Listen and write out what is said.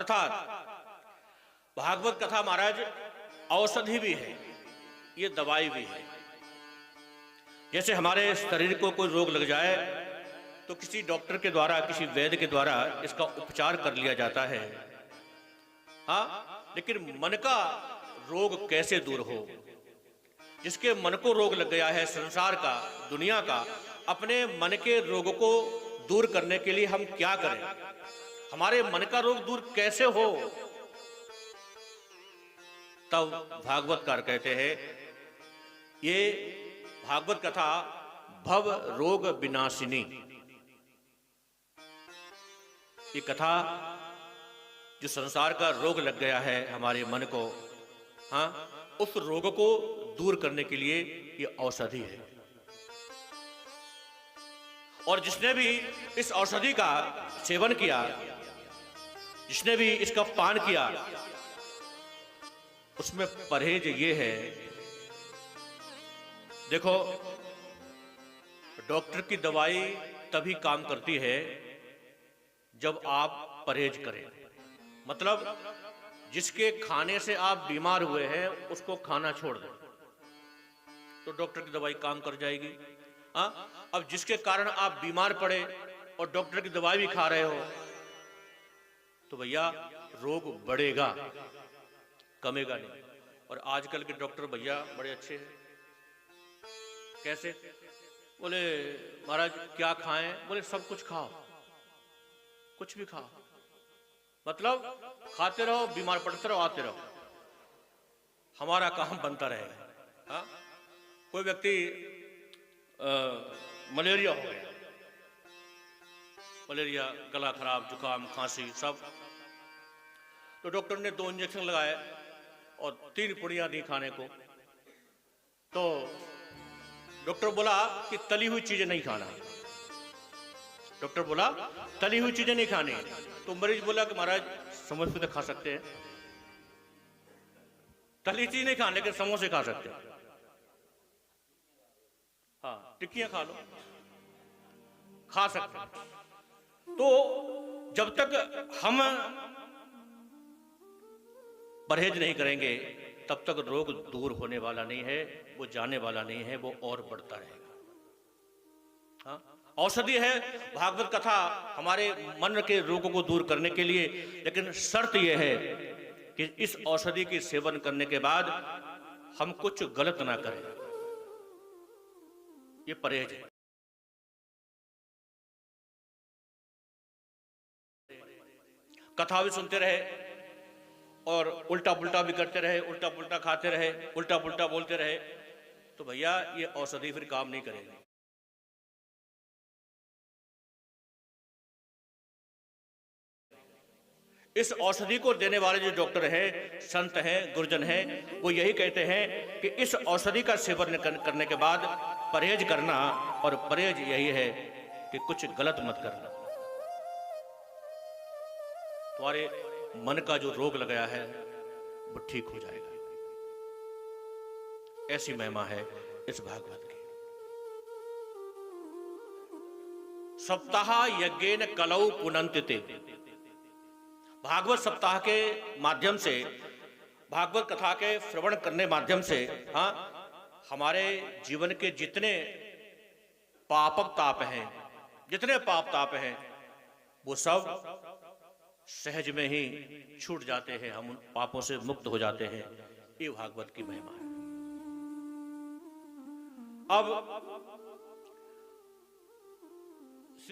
अर्थात भागवत कथा महाराज औषधि भी है, ये दवाई भी है। जैसे हमारे शरीर को कोई रोग लग जाए तो किसी डॉक्टर के द्वारा, किसी वैद्य के द्वारा इसका उपचार कर लिया जाता है। हाँ, लेकिन मन का रोग कैसे दूर हो? जिसके मन को रोग लग गया है संसार का, दुनिया का, अपने मन के रोग को दूर करने के लिए हम क्या करें? हमारे मन का रोग दूर कैसे हो? तब भागवतकार कहते हैं ये भागवत कथा भव रोग विनाशिनी। ये कथा जो संसार का रोग लग गया है हमारे मन को, हाँ, उस रोग को दूर करने के लिए ये औषधि है। और जिसने भी इस औषधि का सेवन किया, जिसने भी इसका पान किया, उसमें परहेज ये है। देखो, डॉक्टर की दवाई तभी काम करती है जब आप परहेज करें। मतलब जिसके खाने से आप बीमार हुए हैं उसको खाना छोड़ दें तो डॉक्टर की दवाई काम कर जाएगी। हाँ, अब जिसके कारण आप बीमार पड़े और डॉक्टर की दवाई भी खा रहे हो तो भैया रोग बढ़ेगा, कमेगा नहीं। और आजकल के डॉक्टर भैया बड़े अच्छे हैं। कैसे? बोले महाराज क्या खाएं? बोले सब कुछ खाओ, कुछ भी खाओ, मतलब खाते रहो, बीमार पड़ते रहो, आते रहो, हमारा काम बनता रहेगा। हाँ? कोई व्यक्ति मलेरिया हो गया, मलेरिया, गला खराब, जुकाम, खांसी सब, तो डॉक्टर ने 2 इंजेक्शन लगाए और 3 पुड़ियां दी खाने को। तो डॉक्टर बोला कि तली हुई चीजें नहीं खाना। डॉक्टर बोला तली हुई चीजें नहीं खानी। तो मरीज बोला कि महाराज समोसे तो खा सकते हैं, तली चीज नहीं खानी, लेकिन समोसे खा सकते हैं। हाँ, टिक्कियां खा लो, खा सकते हैं। तो जब तक हम परहेज नहीं करेंगे तब तक रोग दूर होने वाला नहीं है, वो जाने वाला नहीं है, वो और बढ़ता रहेगा। हाँ? औषधि है भागवत कथा हमारे मन के रोगों को दूर करने के लिए, लेकिन शर्त यह है कि इस औषधि के सेवन करने के बाद हम कुछ गलत ना करें। ये परहेज है। कथा भी सुनते रहे और उल्टा पुल्टा भी करते रहे, उल्टा पुल्टा खाते रहे, उल्टा पुल्टा बोलते रहे, तो भैया ये औषधि फिर काम नहीं करेगी। इस औषधि को देने वाले जो डॉक्टर हैं, संत हैं, गुरुजन हैं, वो यही कहते हैं कि इस औषधि का सेवन करने के बाद परहेज करना, और परहेज यही है कि कुछ गलत मत करना। तुम्हारे मन का जो रोग लगाया है वो ठीक हो जाएगा। ऐसी महिमा है इस भागवत की। सप्ताह यज्ञेन कलौ पुनन्तिते। भागवत सप्ताह के माध्यम से, भागवत कथा के श्रवण करने माध्यम से, हाँ, हमारे जीवन के जितने पापक ताप हैं, जितने पाप ताप हैं, वो सब सहज में ही छूट जाते हैं, हम उन पापों से मुक्त हो जाते हैं। ये भागवत की महिमा है। अब